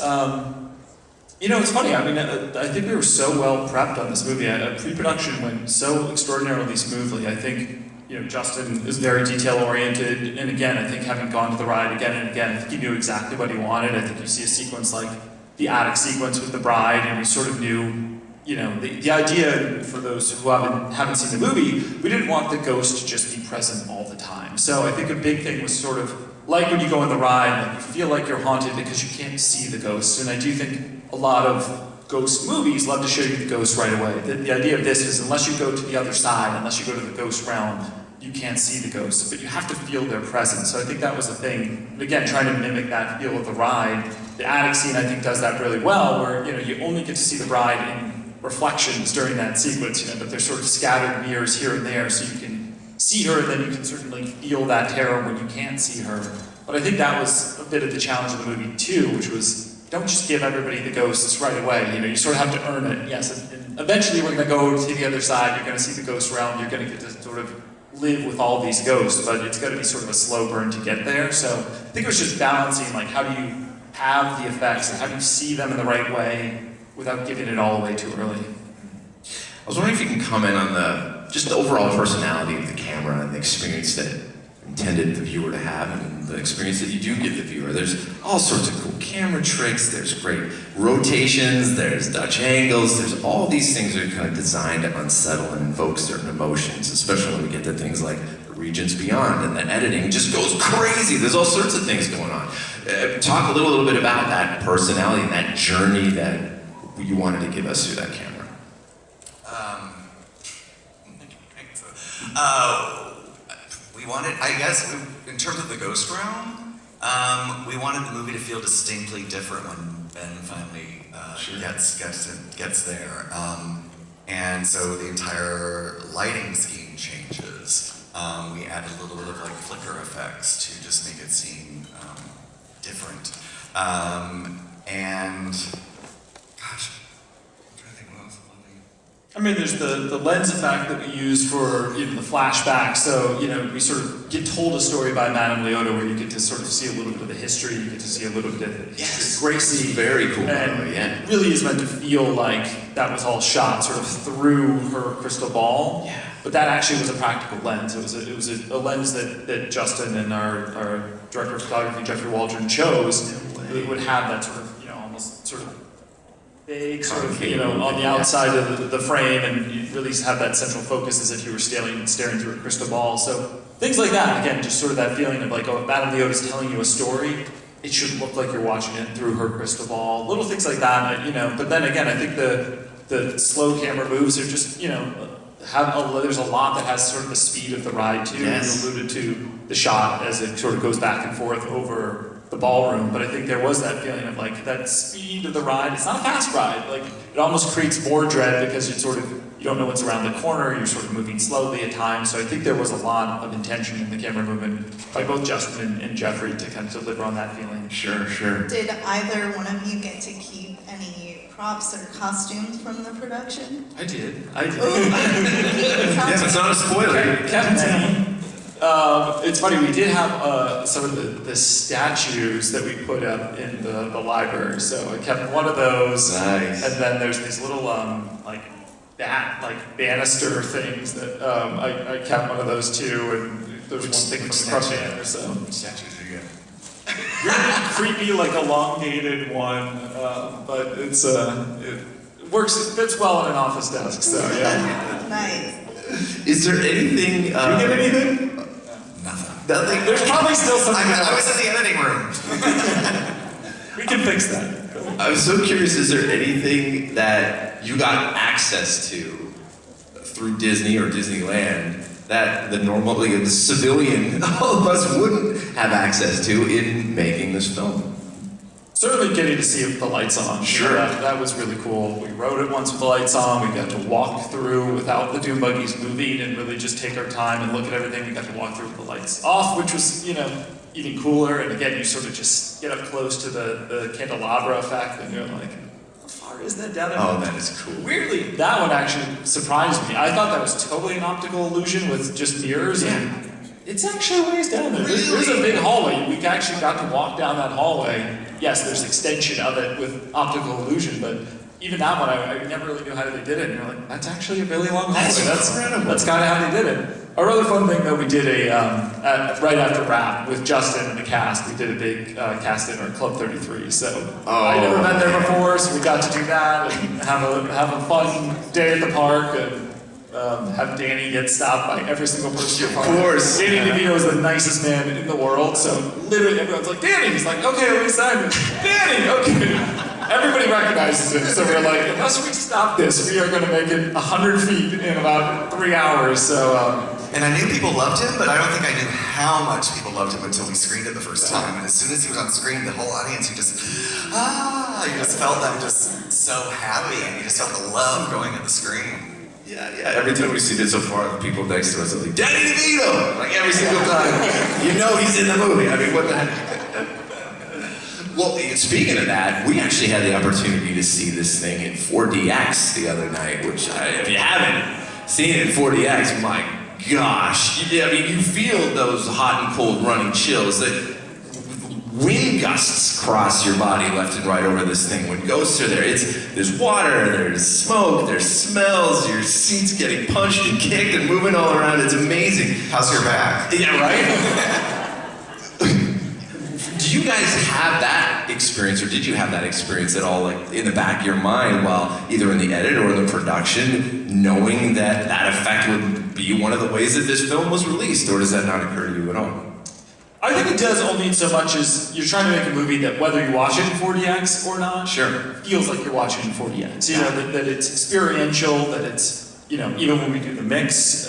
it's funny. I mean, I think we were so well prepped on this movie. Pre-production went so extraordinarily smoothly. I think, Justin is very detail-oriented, and again, I think having gone to the ride again and again, I think he knew exactly what he wanted. I think you see a sequence like the attic sequence with the bride, and we sort of knew, the idea, for those who haven't seen the movie, we didn't want the ghost to just be present all the time. So I think a big thing was sort of, like when you go on the ride, like you feel like you're haunted because you can't see the ghost. And I do think a lot of ghost movies love to show you the ghost right away. The idea of this is unless you go to the other side, unless you go to the ghost realm, you can't see the ghost, but you have to feel their presence. So I think that was the thing. And again, trying to mimic that feel of the ride. The attic scene, I think, does that really well, where you only get to see the bride in reflections during that sequence, but there's sort of scattered mirrors here and there, so you can see her, and then you can certainly feel that terror when you can't see her. But I think that was a bit of the challenge of the movie too, which was, don't just give everybody the ghosts right away. You sort of have to earn it. Yes, and eventually we're going to go to the other side. You're going to see the ghost realm. You're going to get to sort of live with all these ghosts, but it's going to be sort of a slow burn to get there. So I think it was just balancing, like, how do you have the effects and how do you see them in the right way without giving it all away too early. I was wondering if you can comment on the overall personality of the camera and the experience that intended the viewer to have and the experience that you do give the viewer. There's all sorts of cool camera tricks, there's great rotations, there's Dutch angles, there's all these things that are kind of designed to unsettle and invoke certain emotions, especially when we get to things like the Regions Beyond, and the editing just goes crazy. There's all sorts of things going on. Talk a little bit about that personality and that journey that you wanted to give us through that camera. We wanted, I guess, in terms of the ghost realm, we wanted the movie to feel distinctly different when Ben finally gets there. And so the entire lighting scheme changes. We added a little bit of like flicker effects to just make it seem different. And gosh, I'm trying to think what else. I mean, there's the lens effect that we use for the flashback. So we sort of get told a story by Madame Leota where you get to sort of see a little bit of the history. You get to see a little bit of the history of Gracie. Very cool. And yeah. It really is meant to feel like that was all shot sort of through her crystal ball. Yeah. But that actually was a practical lens. It was a lens that Justin and our director of photography, Jeffrey Waldron, chose. It would have that sort of almost sort of big sort of, on the outside of the frame, and you really have that central focus as if you were staring through a crystal ball. So things like that, again, just sort of that feeling of like, oh, if Madame Leota's telling you a story, it should look like you're watching it through her crystal ball. Little things like that, but then again, I think the slow camera moves are just, there's a lot that has sort of the speed of the ride too. Yes. You alluded to the shot as it sort of goes back and forth over the ballroom, but I think there was that feeling of like that speed of the ride. It's not a fast ride. Like it almost creates more dread because you don't know what's around the corner. You're sort of moving slowly at times. So I think there was a lot of intention in the camera movement by both Justin and Jeffrey to kind of deliver on that feeling. Sure. Did either one of you get to keep any props or costumes from the production? I did. Yeah, it's not a spoiler. It's funny, we did have some of the statues that we put up in the library, so I kept one of those. Nice. And then there's these little banister things that I kept one of those too, and there's one thing from the front banner, so. Statues are good. Really creepy, like elongated one, but it works, it fits well on an office desk, so yeah. Nice. Is there anything? Did you get anything? Nothing. There's probably still something. I was in the editing room. We can fix that. I was so curious, is there anything that you got access to through Disney or Disneyland that the civilian, all of us wouldn't have access to in making this film? Certainly getting to see it with the lights on. Sure. That was really cool. We wrote it once with the lights on. We got to walk through without the doom buggies moving and really just take our time and look at everything. We got to walk through with the lights off, which was, even cooler. And again, you sort of just get up close to the candelabra effect and you're like, how far is that down there? Oh, that is cool. Weirdly, that one actually surprised me. I thought that was totally an optical illusion with just mirrors. And it's actually ways down there. There's a big hallway. We actually got to walk down that hallway. Yes, there's extension of it with optical illusion, but even that one, I never really knew how they did it. And you're like, that's actually a really long hallway. That's incredible. That's kind of how they did it. A really fun thing though, we did right after Wrap with Justin and the cast, we did a big cast dinner at Club 33. So I'd never been there before, so we got to do that and have a fun day at the park and have Danny get stopped by every single person you're part of. Of course. Danny DeVito is the nicest man in the world, so literally everyone's like, Danny! He's like, okay, Lee Simon. Danny! Okay. Everybody recognizes him, so we're like, unless we stop this, we are going to make it 100 feet in about 3 hours, so... And I knew people loved him, but I don't think I knew how much people loved him until we screened it the first time. And as soon as he was on screen, the whole audience, you just felt them just so happy, and you just felt the love going at the screen. Yeah. Every time we see it so far, the people next to us are like, Danny DeVito! Like every single time. You know he's in the movie. I mean, what the heck? Well, speaking of that, we actually had the opportunity to see this thing in 4DX the other night, which, if you haven't seen it in 4DX, my gosh. I mean, you feel those hot and cold running chills. That wind gusts cross your body left and right over this thing. When ghosts are there, there's water, there's smoke, there's smells, your seat's getting punched and kicked and moving all around. It's amazing. How's your back? Yeah, right? Do you guys have that experience, or did you have that experience at all, like in the back of your mind while either in the edit or the production, knowing that that effect would be one of the ways that this film was released, or does that not occur to you at all? I think it does only in so much as you're trying to make a movie that whether you watch it in 4DX or not, Sure. feels like you're watching in 4DX. You know, that it's experiential, that it's, even when we do the mix,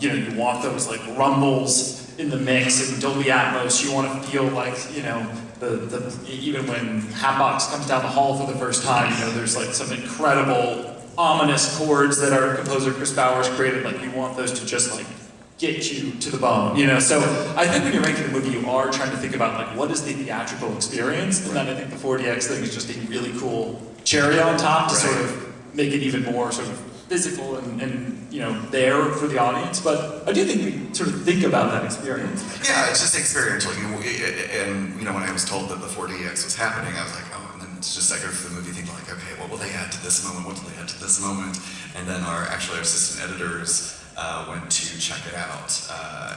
you want those like rumbles in the mix and Dolby Atmos. You want to feel like, even when Hatbox comes down the hall for the first time, there's like some incredible ominous chords that our composer Chris Bowers created. Like you want those to just like get you to the bone, So I think when you're making a movie, you are trying to think about like what is the theatrical experience, and then I think the 4DX thing is just a really cool cherry on top to sort of make it even more sort of physical and there for the audience. But I do think we sort of think about that experience. Yeah, it's just experiential. When I was told that the 4DX was happening, I was like, oh, and then it's just I go through the movie thinking like, okay, what will they add to this moment? What will they add to this moment? And then our assistant editors went to check it out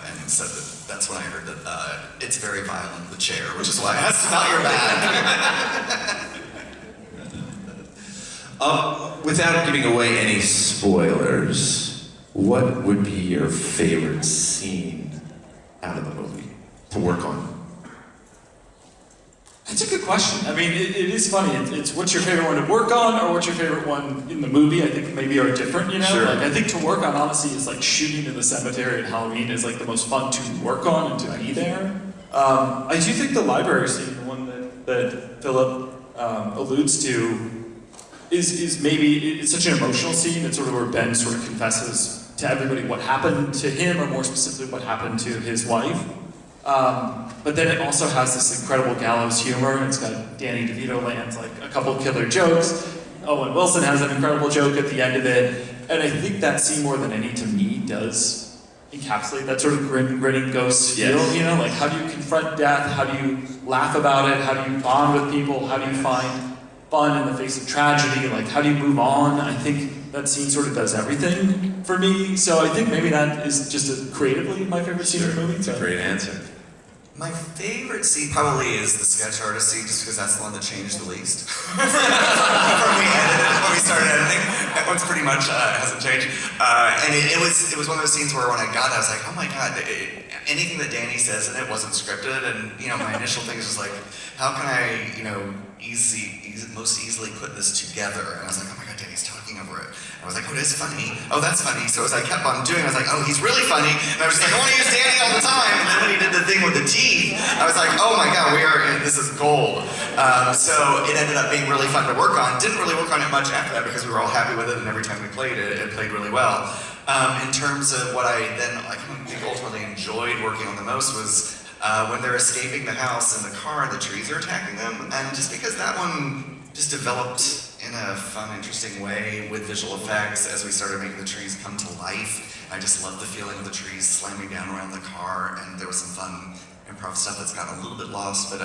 and said that that's when I heard that it's very violent, the chair, which is why I asked about your back. Without giving away any spoilers, what would be your favorite scene out of the movie to work on? That's a good question. I mean, it is funny. It's what's your favorite one to work on, or what's your favorite one in the movie? I think maybe are different, Sure. Like I think to work on, honestly, is like shooting in the cemetery at Halloween is like the most fun to work on and to be there. I do think the library scene, the one that Philip alludes to, is maybe it's such an emotional scene. It's sort of where Ben sort of confesses to everybody what happened to him, or more specifically, what happened to his wife. But then it also has this incredible gallows humor, and it's got Danny DeVito lands like a couple killer jokes. Owen Wilson has an incredible joke at the end of it, and I think that scene more than any to me does encapsulate that sort of gritty ghost feel, Yes. you know, like how do you confront death, how do you laugh about it, how do you bond with people, how do you find fun in the face of tragedy, like how do you move on? I think that scene sort of does everything for me, so I think maybe that is just creatively my favorite scene in the movie. It's a great answer. My favorite scene probably is the sketch artist scene, just because that's the one that changed the least. When we started editing, that one's pretty much hasn't changed. And it was one of those scenes where when I got it, I was like, oh my god, anything that Danny says in it wasn't scripted, and my initial thing was just like, how can I most easily put this together? And I was like, oh my god, Danny's talking over it. I was like, oh, it is funny. Oh, that's funny. So as I kept on doing, I was like, oh, he's really funny. And I was just like, I want to use Danny all the time. And then when he did the thing with the teeth, I was like, oh my god, this is gold. So it ended up being really fun to work on. Didn't really work on it much after that because we were all happy with it, and every time we played it, it played really well. In terms of what I think ultimately enjoyed working on the most was when they're escaping the house in the car and the trees are attacking them. And just because that one just developed in a fun, interesting way with visual effects as we started making the trees come to life. I just loved the feeling of the trees slamming down around the car, and there was some fun improv stuff that's gotten a little bit lost, but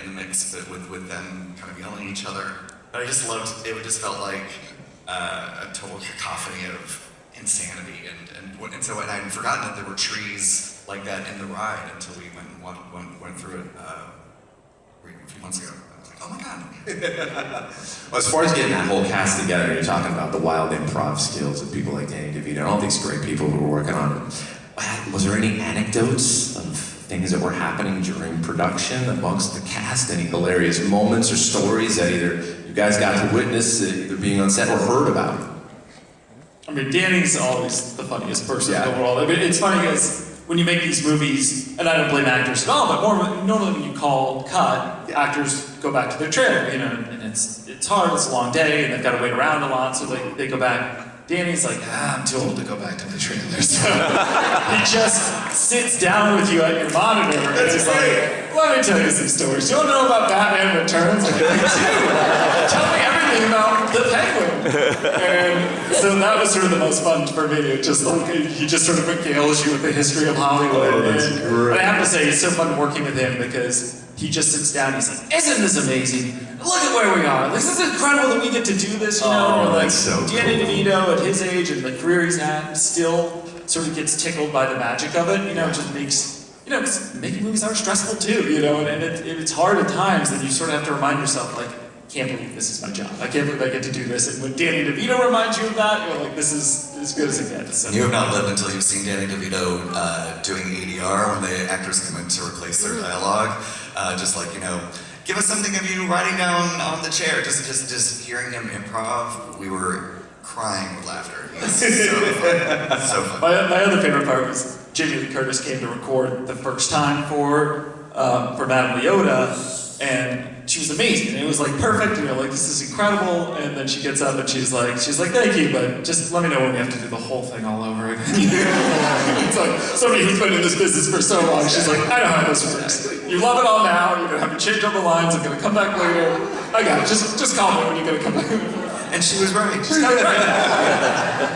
in the mix with them kind of yelling at each other. But I just loved it. It just felt like a total cacophony of insanity, and so I had forgotten that there were trees like that in the ride until we went through it a few months ago. Oh my god. Well, as far as getting that whole cast together, you're talking about the wild improv skills of people like Danny DeVito and all these great people who were working on it. Was there any anecdotes of things that were happening during production amongst the cast? Any hilarious moments or stories that either you guys got to witness, either being on set or heard about? I mean, Danny's always the funniest person in the world. I mean, it's funny because when you make these movies, and I don't blame actors at all, but normally when you call cut, the actors go back to their trailer, and it's hard, it's a long day, and they've got to wait around a lot, so they go back. Danny's like, I'm too old to go back to the trailer, so he just sits down with you at your monitor, and he's like, let me tell you some stories. You don't know about Batman Returns? Like, me too. Tell me everything about the Penguin. And so that was sort of the most fun for me. It just he just sort of regales you with the history of Hollywood. Oh, that's great. But I have to say, it's so fun working with him because he just sits down and he's like, isn't this amazing? Look at where we are. This is incredible that we get to do this, you know? Oh, like, that's so Danny cool. DeVito at his age and the career he's had still sort of gets tickled by the magic of it, it just makes, because making movies are stressful too, and it's hard at times that you sort of have to remind yourself, like, can't believe this is my job. I can't believe I get to do this. And when Danny DeVito reminds you of that, you're like, this is as good as it gets. So. You have not lived until you've seen Danny DeVito doing ADR when the actors come in to replace their dialogue. Just like, give us something of you writing down on the chair. Just hearing him improv, we were crying with laughter. It's so fun. So fun. My other favorite part was Jamie Lee Curtis came to record the first time for Madame Leota, and she was amazing, and it was like perfect, like this is incredible, and then she gets up and she's like, thank you, but just let me know when we have to do the whole thing all over again. It's like, somebody who's been in this business for so long, she's like, I know how this works. You love it all now, you're gonna have to change all the lines, I'm gonna come back later. I got it, just call me when you're gonna come back. And she was right. We're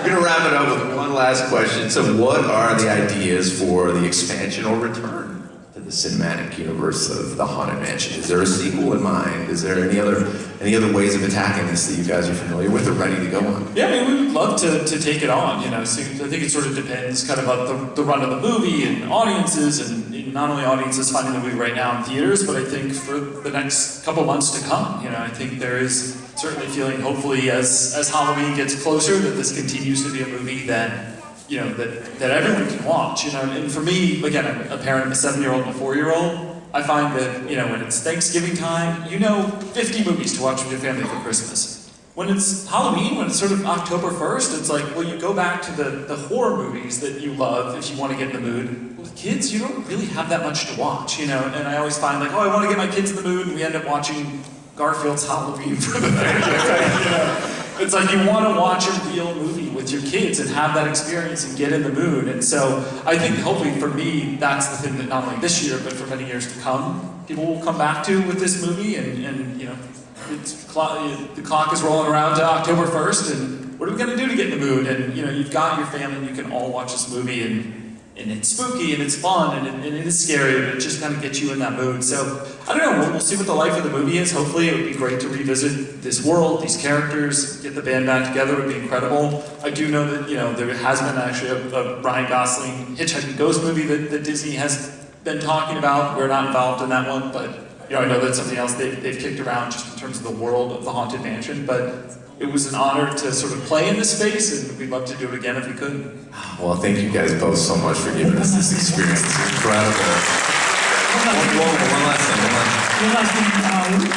gonna wrap it up with one last question. So what are the ideas for the expansion or return to the cinematic universe of the Haunted Mansion? Is there a sequel in mind? Is there any other ways of attacking this that you guys are familiar with or ready to go on? Yeah, I mean, we would love to take it on, so I think it sort of depends kind of on the run of the movie and audiences, and not only audiences finding the movie right now in theaters, but I think for the next couple months to come, I think there is certainly feeling, hopefully, as Halloween gets closer, that this continues to be a movie that that everyone can watch, and for me, again, I'm a parent of a 7-year-old and a 4-year-old, I find that, when it's Thanksgiving time, 50 movies to watch with your family for Christmas. When it's Halloween, when it's sort of October 1st, it's like, well, you go back to the horror movies that you love if you want to get in the mood. With kids, you don't really have that much to watch, and I always find like, I want to get my kids in the mood, and we end up watching Garfield's Halloween for the 30th. It's like you want to watch a real movie with your kids and have that experience and get in the mood. And so I think hopefully for me, that's the thing that not only this year, but for many years to come, people will come back to with this movie. And the clock is rolling around to October 1st, and what are we going to do to get in the mood? And you've got your family, and you can all watch this movie, and it's spooky, and it's fun, and it is scary, but it just kind of gets you in that mood. So, I don't know, we'll see what the life of the movie is. Hopefully it would be great to revisit this world, these characters, get the band back together. It would be incredible. I do know that, there has been actually a Ryan Gosling Hitchhiking Ghost movie that Disney has been talking about. We're not involved in that one, but I know that's something else they've kicked around just in terms of the world of the Haunted Mansion. But it was an honor to sort of play in this space, and we'd love to do it again if we could. Well, thank you guys both so much for giving us this experience. It's incredible. One last thing.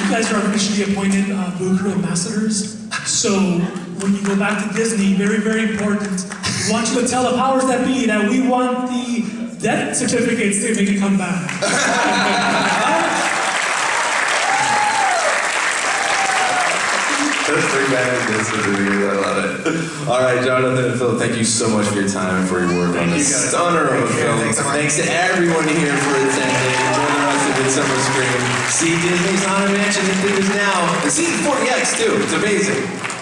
You guys are officially appointed Boo Crew ambassadors. So when you go back to Disney, very, very important, we want you to tell the powers that be that we want the death certificates to make it come back. That's pretty bad. I love it. All right, Jonathan and Phil, thank you so much for your time and for your work on this stunner of a film. Thanks to everyone here for attending. Enjoy the rest of Midsummer Scream. See Disney's Haunted Mansion in theaters now. And see 40X too. It's amazing.